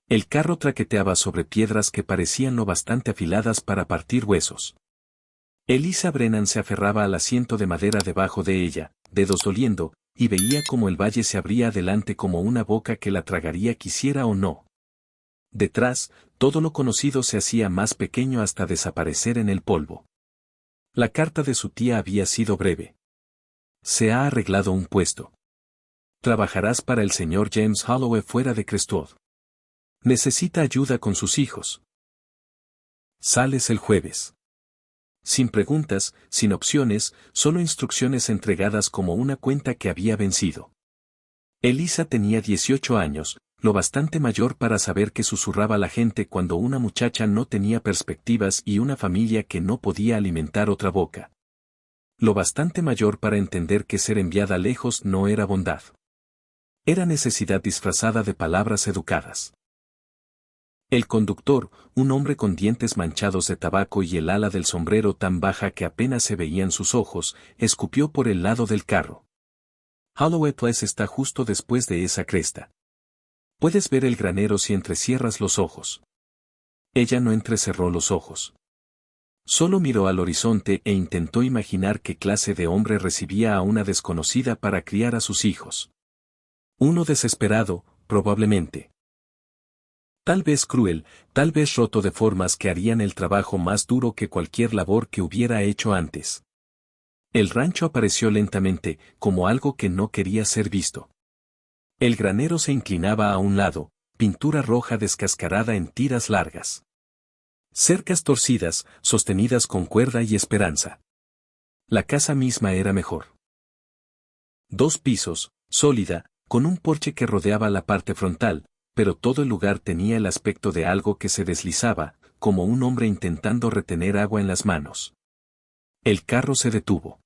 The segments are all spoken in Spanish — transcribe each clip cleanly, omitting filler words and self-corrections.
El carro traqueteaba sobre piedras que parecían lo bastante afiladas para partir huesos. Elisa Brennan se aferraba al asiento de madera debajo de ella, dedos doliendo, y veía cómo el valle se abría adelante como una boca que la tragaría quisiera o no. Detrás, todo lo conocido se hacía más pequeño hasta desaparecer en el polvo. La carta de su tía había sido breve. Se ha arreglado un puesto. Trabajarás para el señor James Holloway fuera de Crestwood. Necesita ayuda con sus hijos. Sales el jueves. Sin preguntas, sin opciones, solo instrucciones entregadas como una cuenta que había vencido. Elisa tenía 18 años, lo bastante mayor para saber que susurraba la gente cuando una muchacha no tenía perspectivas y una familia que no podía alimentar otra boca. Lo bastante mayor para entender que ser enviada lejos no era bondad. Era necesidad disfrazada de palabras educadas. El conductor, un hombre con dientes manchados de tabaco y el ala del sombrero tan baja que apenas se veían sus ojos, escupió por el lado del carro. Holloway Place está justo después de esa cresta. Puedes ver el granero si entrecierras los ojos. Ella no entrecerró los ojos. Solo miró al horizonte e intentó imaginar qué clase de hombre recibía a una desconocida para criar a sus hijos. Uno desesperado, probablemente. Tal vez cruel, tal vez roto de formas que harían el trabajo más duro que cualquier labor que hubiera hecho antes. El rancho apareció lentamente, como algo que no quería ser visto. El granero se inclinaba a un lado, pintura roja descascarada en tiras largas. Cercas torcidas, sostenidas con cuerda y esperanza. La casa misma era mejor. 2 pisos, sólida, con un porche que rodeaba la parte frontal, pero todo el lugar tenía el aspecto de algo que se deslizaba, como un hombre intentando retener agua en las manos. El carro se detuvo.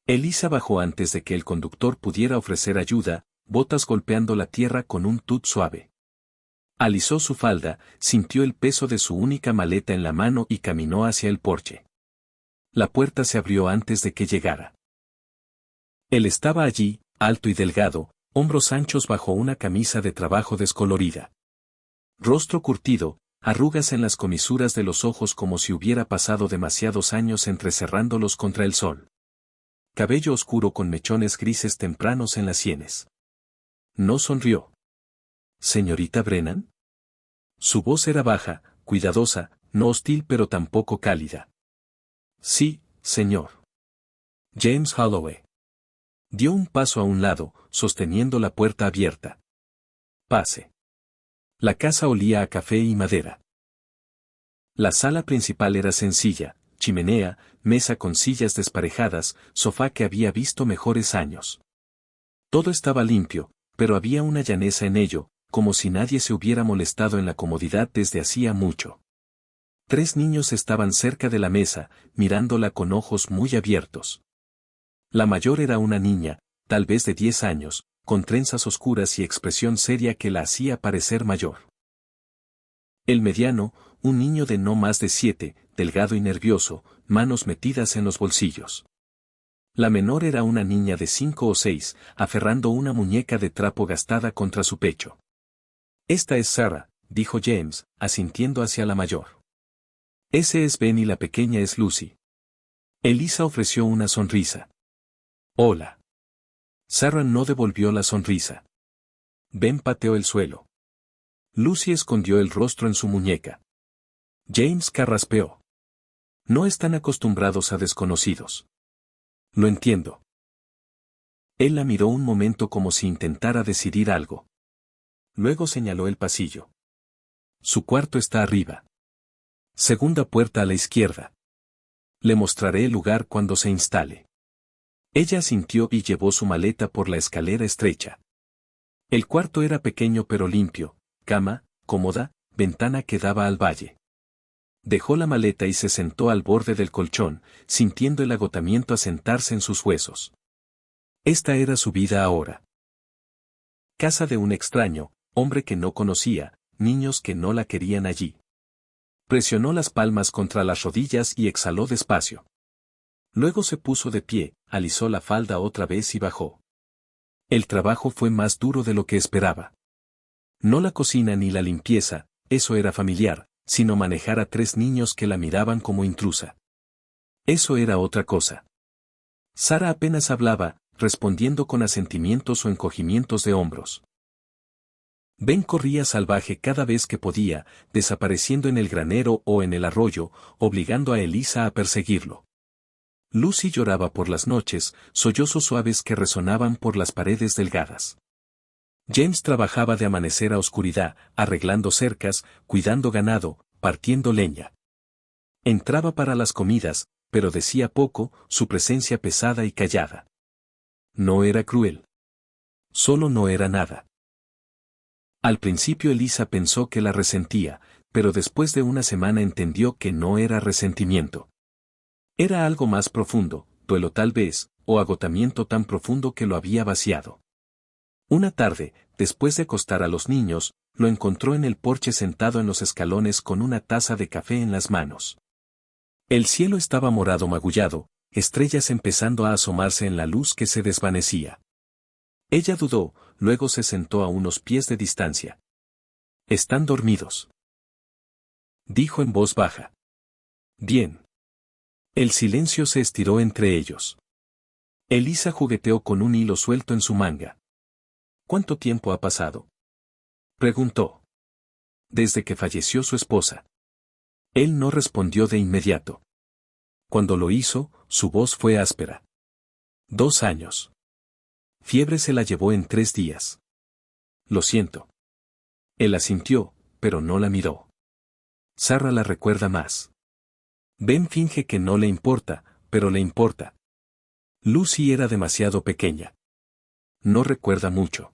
Elisa bajó antes de que el conductor pudiera ofrecer ayuda, botas golpeando la tierra con un tud suave. Alisó su falda, sintió el peso de su única maleta en la mano y caminó hacia el porche. La puerta se abrió antes de que llegara. Él estaba allí, alto y delgado, hombros anchos bajo una camisa de trabajo descolorida. Rostro curtido, arrugas en las comisuras de los ojos como si hubiera pasado demasiados años entrecerrándolos contra el sol. Cabello oscuro con mechones grises tempranos en las sienes. No sonrió. ¿Señorita Brennan? Su voz era baja, cuidadosa, no hostil pero tampoco cálida. Sí, señor. James Holloway. Dio un paso a un lado, sosteniendo la puerta abierta. Pase. La casa olía a café y madera. La sala principal era sencilla, chimenea, mesa con sillas desparejadas, sofá que había visto mejores años. Todo estaba limpio, pero había una llaneza en ello, como si nadie se hubiera molestado en la comodidad desde hacía mucho. 3 niños estaban cerca de la mesa, mirándola con ojos muy abiertos. La mayor era una niña, tal vez de 10 años, con trenzas oscuras y expresión seria que la hacía parecer mayor. El mediano, un niño de no más de 7, delgado y nervioso, manos metidas en los bolsillos. La menor era una niña de 5 o 6, aferrando una muñeca de trapo gastada contra su pecho. Esta es Sarah, dijo James, asintiendo hacia la mayor. Ese es Ben y la pequeña es Lucy. Elisa ofreció una sonrisa. Hola. Sarah no devolvió la sonrisa. Ben pateó el suelo. Lucy escondió el rostro en su muñeca. James carraspeó. No están acostumbrados a desconocidos. Lo entiendo. Él la miró un momento como si intentara decidir algo. Luego señaló el pasillo. Su cuarto está arriba. Segunda puerta a la izquierda. Le mostraré el lugar cuando se instale. Ella asintió y llevó su maleta por la escalera estrecha. El cuarto era pequeño pero limpio, cama, cómoda, ventana que daba al valle. Dejó la maleta y se sentó al borde del colchón, sintiendo el agotamiento asentarse en sus huesos. Esta era su vida ahora. Casa de un extraño, hombre que no conocía, niños que no la querían allí. Presionó las palmas contra las rodillas y exhaló despacio. Luego se puso de pie, alisó la falda otra vez y bajó. El trabajo fue más duro de lo que esperaba. No la cocina ni la limpieza, eso era familiar, sino manejar a 3 niños que la miraban como intrusa. Eso era otra cosa. Sara apenas hablaba, respondiendo con asentimientos o encogimientos de hombros. Ben corría salvaje cada vez que podía, desapareciendo en el granero o en el arroyo, obligando a Elisa a perseguirlo. Lucy lloraba por las noches, sollozos suaves que resonaban por las paredes delgadas. James trabajaba de amanecer a oscuridad, arreglando cercas, cuidando ganado, partiendo leña. Entraba para las comidas, pero decía poco, su presencia pesada y callada. No era cruel. Solo no era nada. Al principio Elisa pensó que la resentía, pero después de una semana entendió que no era resentimiento. Era algo más profundo, duelo tal vez, o agotamiento tan profundo que lo había vaciado. Una tarde, después de acostar a los niños, lo encontró en el porche sentado en los escalones con una taza de café en las manos. El cielo estaba morado magullado, estrellas empezando a asomarse en la luz que se desvanecía. Ella dudó, luego se sentó a unos pies de distancia. «¿Están dormidos?», dijo en voz baja. «Bien». El silencio se estiró entre ellos. Elisa jugueteó con un hilo suelto en su manga. «¿Cuánto tiempo ha pasado?», preguntó. «Desde que falleció su esposa». Él no respondió de inmediato. Cuando lo hizo, su voz fue áspera. 2 años. Fiebre se la llevó en 3 días. Lo siento. Él asintió, pero no la miró. Sara la recuerda más. Ben finge que no le importa, pero le importa. Lucy era demasiado pequeña. No recuerda mucho.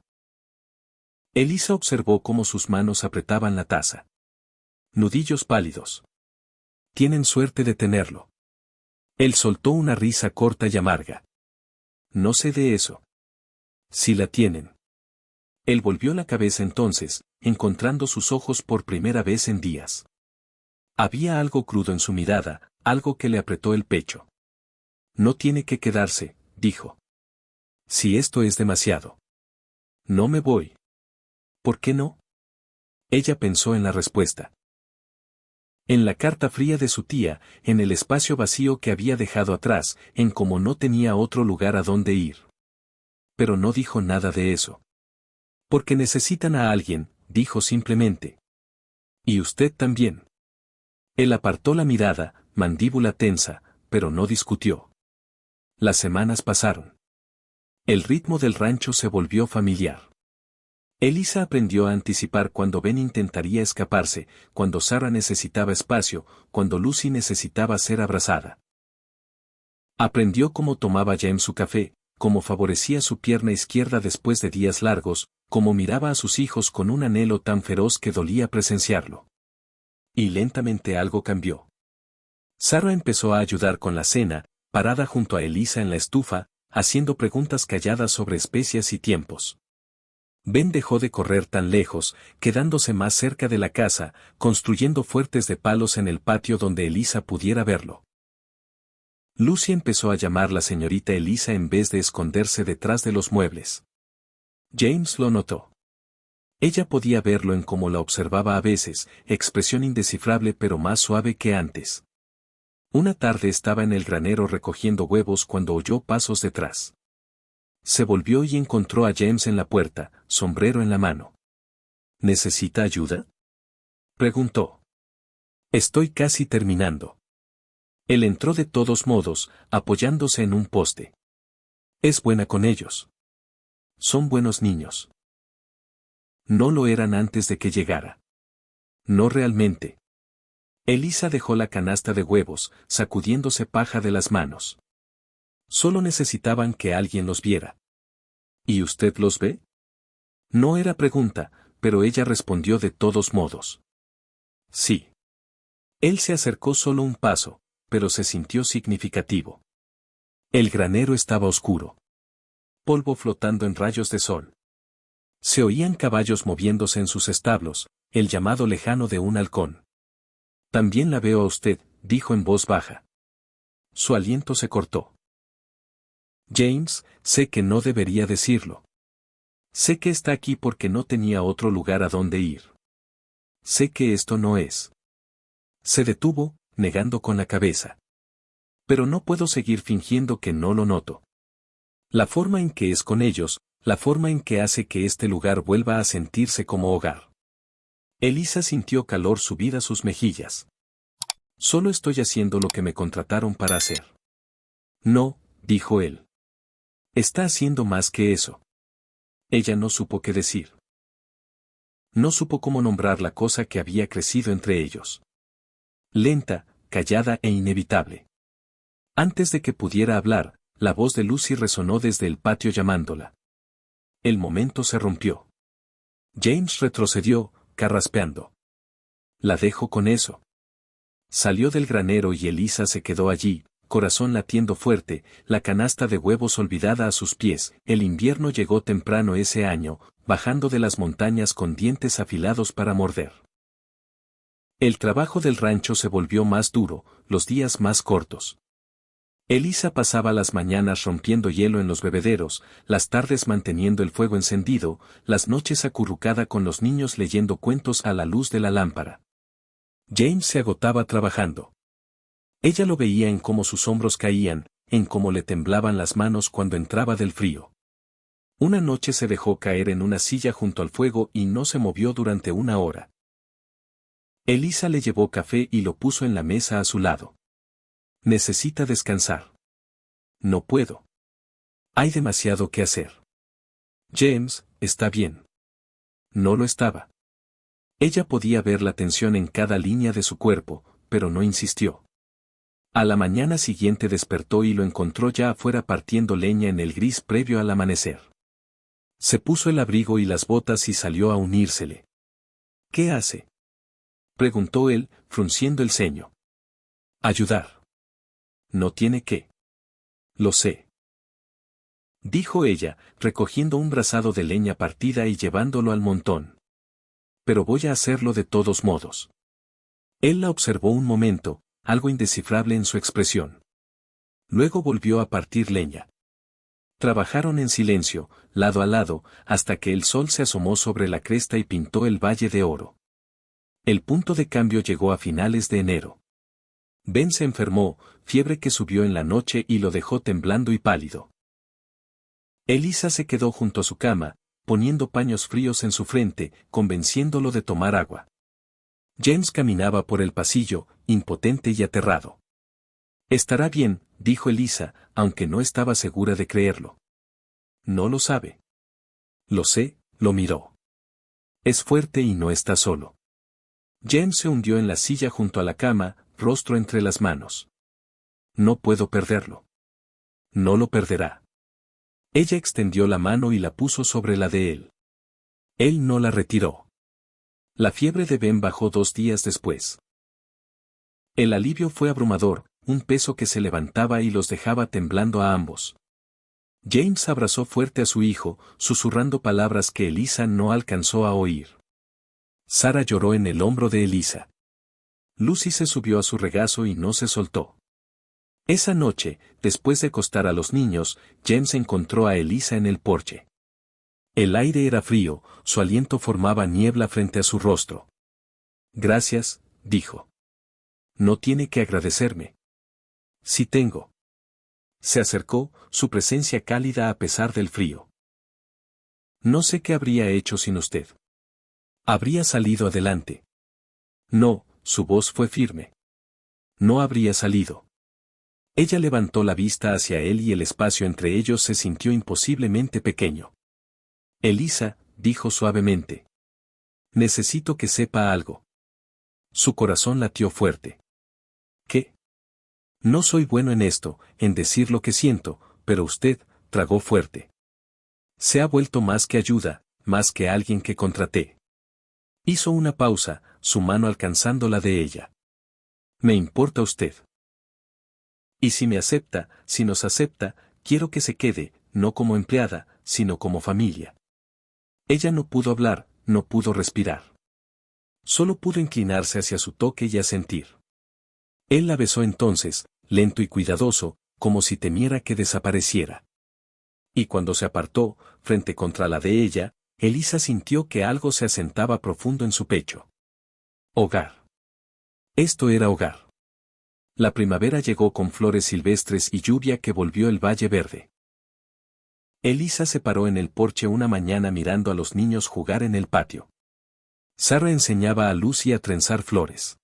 Elisa observó cómo sus manos apretaban la taza. Nudillos pálidos. Tienen suerte de tenerlo. Él soltó una risa corta y amarga. No sé de eso. Si la tienen. Él volvió la cabeza entonces, encontrando sus ojos por primera vez en días. Había algo crudo en su mirada, algo que le apretó el pecho. No tiene que quedarse, dijo. Si esto es demasiado. No me voy. ¿Por qué no? Ella pensó en la respuesta. En la carta fría de su tía, en el espacio vacío que había dejado atrás, en cómo no tenía otro lugar a donde ir. Pero no dijo nada de eso. Porque necesitan a alguien, dijo simplemente. Y usted también. Él apartó la mirada, mandíbula tensa, pero no discutió. Las semanas pasaron. El ritmo del rancho se volvió familiar. Elisa aprendió a anticipar cuando Ben intentaría escaparse, cuando Sara necesitaba espacio, cuando Lucy necesitaba ser abrazada. Aprendió cómo tomaba James su café, cómo favorecía su pierna izquierda después de días largos, cómo miraba a sus hijos con un anhelo tan feroz que dolía presenciarlo. Y lentamente algo cambió. Sara empezó a ayudar con la cena, parada junto a Elisa en la estufa, haciendo preguntas calladas sobre especias y tiempos. Ben dejó de correr tan lejos, quedándose más cerca de la casa, construyendo fuertes de palos en el patio donde Elisa pudiera verlo. Lucy empezó a llamar la señorita Elisa en vez de esconderse detrás de los muebles. James lo notó. Ella podía verlo en cómo la observaba a veces, expresión indescifrable pero más suave que antes. Una tarde estaba en el granero recogiendo huevos cuando oyó pasos detrás. Se volvió y encontró a James en la puerta, sombrero en la mano. ¿Necesita ayuda?, preguntó. Estoy casi terminando. Él entró de todos modos, apoyándose en un poste. Es buena con ellos. Son buenos niños. No lo eran antes de que llegara. No realmente. Elisa dejó la canasta de huevos, sacudiéndose paja de las manos. Solo necesitaban que alguien los viera. ¿Y usted los ve? No era pregunta, pero ella respondió de todos modos. Sí. Él se acercó solo un paso, pero se sintió significativo. El granero estaba oscuro. Polvo flotando en rayos de sol. Se oían caballos moviéndose en sus establos, el llamado lejano de un halcón. También la veo a usted, dijo en voz baja. Su aliento se cortó. James, sé que no debería decirlo. Sé que está aquí porque no tenía otro lugar a donde ir. Sé que esto no es. Se detuvo, negando con la cabeza. Pero no puedo seguir fingiendo que no lo noto. La forma en que es con ellos, la forma en que hace que este lugar vuelva a sentirse como hogar. Elisa sintió calor subir a sus mejillas. Solo estoy haciendo lo que me contrataron para hacer. No, dijo él. Está haciendo más que eso. Ella no supo qué decir. No supo cómo nombrar la cosa que había crecido entre ellos. Lenta, callada e inevitable. Antes de que pudiera hablar, la voz de Lucy resonó desde el patio llamándola. El momento se rompió. James retrocedió, carraspeando. La dejo con eso. Salió del granero y Elisa se quedó allí, corazón latiendo fuerte, la canasta de huevos olvidada a sus pies. El invierno llegó temprano ese año, bajando de las montañas con dientes afilados para morder. El trabajo del rancho se volvió más duro, los días más cortos. Elisa pasaba las mañanas rompiendo hielo en los bebederos, las tardes manteniendo el fuego encendido, las noches acurrucada con los niños leyendo cuentos a la luz de la lámpara. James se agotaba trabajando. Ella lo veía en cómo sus hombros caían, en cómo le temblaban las manos cuando entraba del frío. Una noche se dejó caer en una silla junto al fuego y no se movió durante una hora. Elisa le llevó café y lo puso en la mesa a su lado. Necesita descansar. No puedo. Hay demasiado que hacer. James, está bien. No lo estaba. Ella podía ver la tensión en cada línea de su cuerpo, pero no insistió. A la mañana siguiente despertó y lo encontró ya afuera partiendo leña en el gris previo al amanecer. Se puso el abrigo y las botas y salió a unírsele. ¿Qué hace?, preguntó él, frunciendo el ceño. Ayudar. No tiene que. Lo sé. Dijo ella, recogiendo un brazado de leña partida y llevándolo al montón. Pero voy a hacerlo de todos modos. Él la observó un momento, algo indescifrable en su expresión. Luego volvió a partir leña. Trabajaron en silencio, lado a lado, hasta que el sol se asomó sobre la cresta y pintó el valle de oro. El punto de cambio llegó a finales de enero. Ben se enfermó, fiebre que subió en la noche y lo dejó temblando y pálido. Elisa se quedó junto a su cama, poniendo paños fríos en su frente, convenciéndolo de tomar agua. James caminaba por el pasillo, impotente y aterrado. Estará bien, dijo Elisa, aunque no estaba segura de creerlo. No lo sabe. Lo sé, lo miró. Es fuerte y no está solo. James se hundió en la silla junto a la cama, rostro entre las manos. No puedo perderlo. No lo perderá. Ella extendió la mano y la puso sobre la de él. Él no la retiró. La fiebre de Ben bajó 2 días después. El alivio fue abrumador, un peso que se levantaba y los dejaba temblando a ambos. James abrazó fuerte a su hijo, susurrando palabras que Elisa no alcanzó a oír. Sara lloró en el hombro de Elisa. Lucy se subió a su regazo y no se soltó. Esa noche, después de acostar a los niños, James encontró a Elisa en el porche. El aire era frío, su aliento formaba niebla frente a su rostro. Gracias, dijo. No tiene que agradecerme. Sí tengo. Se acercó, su presencia cálida a pesar del frío. No sé qué habría hecho sin usted. Habría salido adelante. No, su voz fue firme. No habría salido. Ella levantó la vista hacia él y el espacio entre ellos se sintió imposiblemente pequeño. Elisa, dijo suavemente. Necesito que sepa algo. Su corazón latió fuerte. ¿Qué? No soy bueno en esto, en decir lo que siento, pero usted, tragó fuerte. Se ha vuelto más que ayuda, más que alguien que contraté. Hizo una pausa, su mano alcanzando la de ella. Me importa usted. Y si me acepta, si nos acepta, quiero que se quede, no como empleada, sino como familia. Ella no pudo hablar, no pudo respirar. Solo pudo inclinarse hacia su toque y asentir. Él la besó entonces, lento y cuidadoso, como si temiera que desapareciera. Y cuando se apartó, frente contra la de ella, Elisa sintió que algo se asentaba profundo en su pecho. Hogar. Esto era hogar. La primavera llegó con flores silvestres y lluvia que volvió el valle verde. Elisa se paró en el porche una mañana mirando a los niños jugar en el patio. Sarah enseñaba a Lucy a trenzar flores.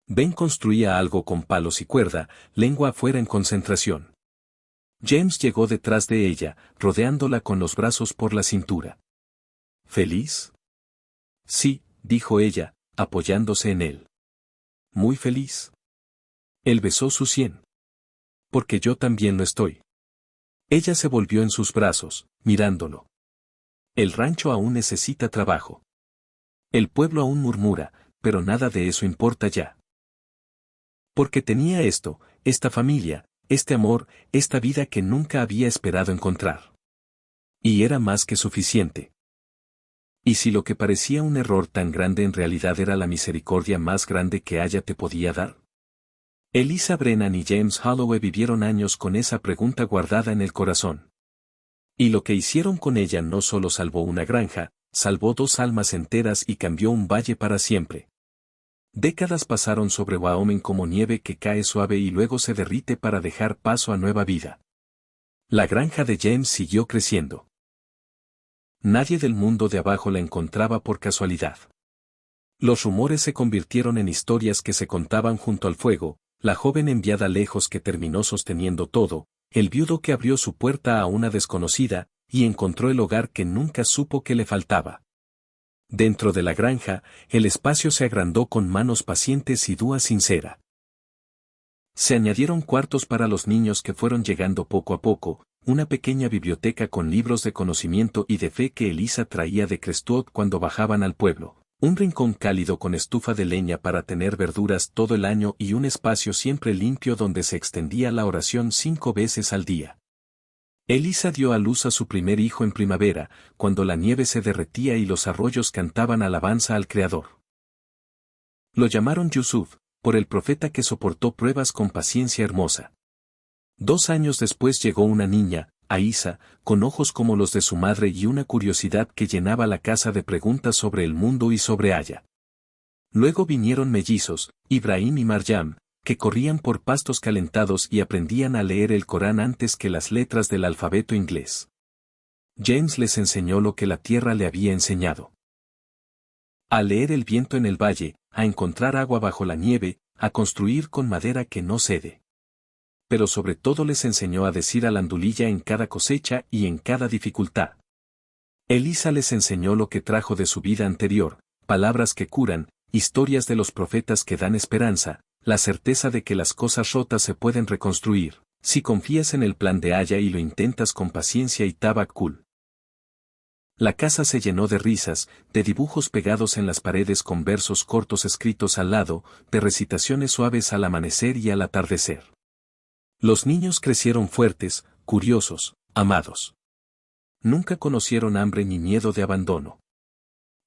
Ben construía algo con palos y cuerda, lengua afuera en concentración. James llegó detrás de ella, rodeándola con los brazos por la cintura. ¿Feliz? Sí, dijo ella, apoyándose en él. ¿Muy feliz? Él besó su sien. Porque yo también lo estoy. Ella se volvió en sus brazos, mirándolo. El rancho aún necesita trabajo. El pueblo aún murmura, pero nada de eso importa ya. Porque tenía esto, esta familia, este amor, esta vida que nunca había esperado encontrar. Y era más que suficiente. ¿Y si lo que parecía un error tan grande en realidad era la misericordia más grande que ella te podía dar? Elisa Brennan y James Holloway vivieron años con esa pregunta guardada en el corazón. Y lo que hicieron con ella no solo salvó una granja, salvó 2 almas enteras y cambió un valle para siempre. Décadas pasaron sobre Wyoming como nieve que cae suave y luego se derrite para dejar paso a nueva vida. La granja de James siguió creciendo. Nadie del mundo de abajo la encontraba por casualidad. Los rumores se convirtieron en historias que se contaban junto al fuego, la joven enviada lejos que terminó sosteniendo todo, el viudo que abrió su puerta a una desconocida, y encontró el hogar que nunca supo que le faltaba. Dentro de la granja, el espacio se agrandó con manos pacientes y dúa sincera. Se añadieron cuartos para los niños que fueron llegando poco a poco, una pequeña biblioteca con libros de conocimiento y de fe que Elisa traía de Crestwood cuando bajaban al pueblo, un rincón cálido con estufa de leña para tener verduras todo el año y un espacio siempre limpio donde se extendía la oración 5 veces al día. Elisa dio a luz a su primer hijo en primavera, cuando la nieve se derretía y los arroyos cantaban alabanza al Creador. Lo llamaron Yusuf, por el profeta que soportó pruebas con paciencia hermosa. 2 años después llegó una niña, Aisa, con ojos como los de su madre y una curiosidad que llenaba la casa de preguntas sobre el mundo y sobre Aya. Luego vinieron mellizos, Ibrahim y Maryam, que corrían por pastos calentados y aprendían a leer el Corán antes que las letras del alfabeto inglés. James les enseñó lo que la tierra le había enseñado. A leer el viento en el valle, a encontrar agua bajo la nieve, a construir con madera que no cede. Pero sobre todo les enseñó a decir alandulilla en cada cosecha y en cada dificultad. Elisa les enseñó lo que trajo de su vida anterior, palabras que curan, historias de los profetas que dan esperanza, la certeza de que las cosas rotas se pueden reconstruir, si confías en el plan de Aya y lo intentas con paciencia y tabakkul. La casa se llenó de risas, de dibujos pegados en las paredes con versos cortos escritos al lado, de recitaciones suaves al amanecer y al atardecer. Los niños crecieron fuertes, curiosos, amados. Nunca conocieron hambre ni miedo de abandono.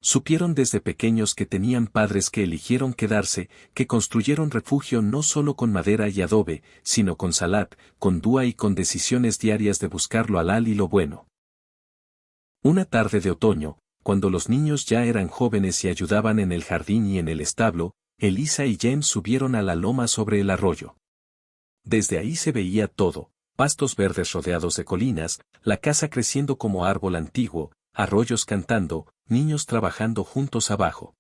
Supieron desde pequeños que tenían padres que eligieron quedarse, que construyeron refugio no solo con madera y adobe, sino con salat, con dúa y con decisiones diarias de buscar lo halal y lo bueno. Una tarde de otoño, cuando los niños ya eran jóvenes y ayudaban en el jardín y en el establo, Elisa y James subieron a la loma sobre el arroyo. Desde ahí se veía todo, pastos verdes rodeados de colinas, la casa creciendo como árbol antiguo, arroyos cantando, niños trabajando juntos abajo.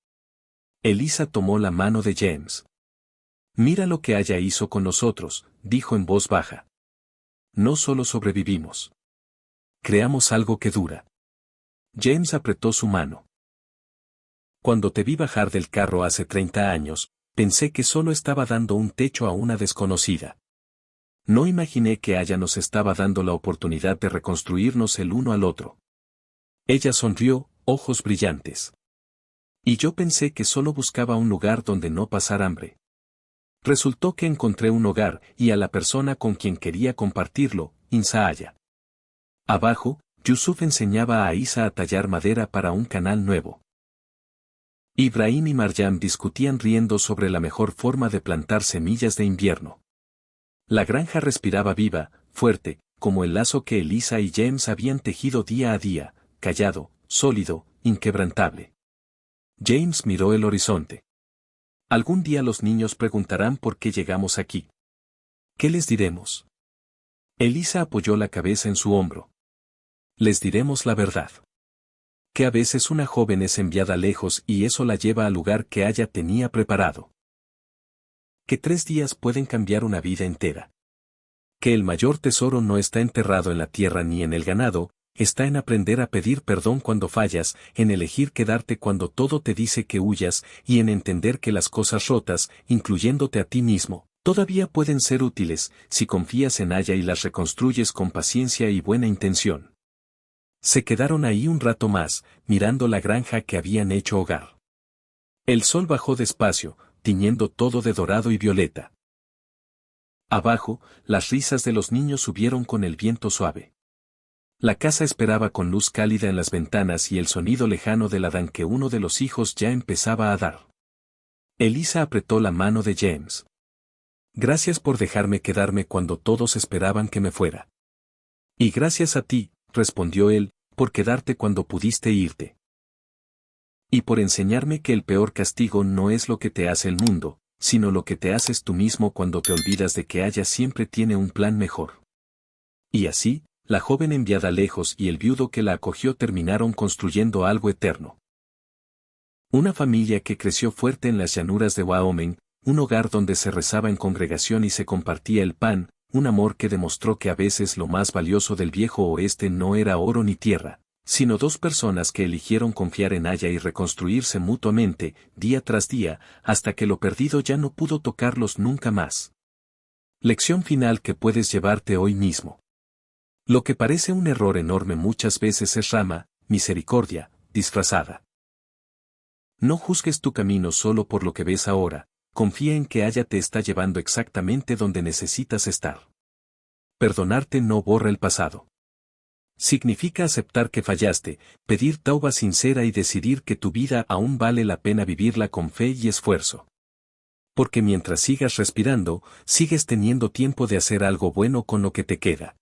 Elisa tomó la mano de James. Mira lo que Aya hizo con nosotros, dijo en voz baja. No solo sobrevivimos. Creamos algo que dura. James apretó su mano. Cuando te vi bajar del carro hace 30 años, pensé que solo estaba dando un techo a una desconocida. No imaginé que Aya nos estaba dando la oportunidad de reconstruirnos el uno al otro. Ella sonrió, ojos brillantes. Y yo pensé que solo buscaba un lugar donde no pasar hambre. Resultó que encontré un hogar y a la persona con quien quería compartirlo, Insa Aya. Abajo, Yusuf enseñaba a Aisa a tallar madera para un canal nuevo. Ibrahim y Maryam discutían riendo sobre la mejor forma de plantar semillas de invierno. La granja respiraba viva, fuerte, como el lazo que Elisa y James habían tejido día a día, callado, sólido, inquebrantable. James miró el horizonte. Algún día los niños preguntarán por qué llegamos aquí. ¿Qué les diremos? Elisa apoyó la cabeza en su hombro. Les diremos la verdad. Que a veces una joven es enviada lejos y eso la lleva al lugar que ella tenía preparado. Que 3 días pueden cambiar una vida entera. Que el mayor tesoro no está enterrado en la tierra ni en el ganado, está en aprender a pedir perdón cuando fallas, en elegir quedarte cuando todo te dice que huyas, y en entender que las cosas rotas, incluyéndote a ti mismo, todavía pueden ser útiles, si confías en ella y las reconstruyes con paciencia y buena intención. Se quedaron ahí un rato más, mirando la granja que habían hecho hogar. El sol bajó despacio, tiñendo todo de dorado y violeta. Abajo, las risas de los niños subieron con el viento suave. La casa esperaba con luz cálida en las ventanas y el sonido lejano del adán que uno de los hijos ya empezaba a dar. Elisa apretó la mano de James. Gracias por dejarme quedarme cuando todos esperaban que me fuera. Y gracias a ti, respondió él, por quedarte cuando pudiste irte. Y por enseñarme que el peor castigo no es lo que te hace el mundo, sino lo que te haces tú mismo cuando te olvidas de que ella siempre tiene un plan mejor. Y así, la joven enviada lejos y el viudo que la acogió terminaron construyendo algo eterno. Una familia que creció fuerte en las llanuras de Wyoming, un hogar donde se rezaba en congregación y se compartía el pan, un amor que demostró que a veces lo más valioso del viejo oeste no era oro ni tierra, sino 2 personas que eligieron confiar en ella y reconstruirse mutuamente, día tras día, hasta que lo perdido ya no pudo tocarlos nunca más. Lección final que puedes llevarte hoy mismo. Lo que parece un error enorme muchas veces es rama, misericordia, disfrazada. No juzgues tu camino solo por lo que ves ahora, confía en que ella te está llevando exactamente donde necesitas estar. Perdonarte no borra el pasado. Significa aceptar que fallaste, pedir tauba sincera y decidir que tu vida aún vale la pena vivirla con fe y esfuerzo. Porque mientras sigas respirando, sigues teniendo tiempo de hacer algo bueno con lo que te queda.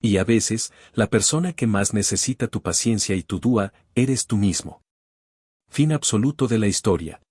Y a veces, la persona que más necesita tu paciencia y tu dúa, eres tú mismo. Fin absoluto de la historia.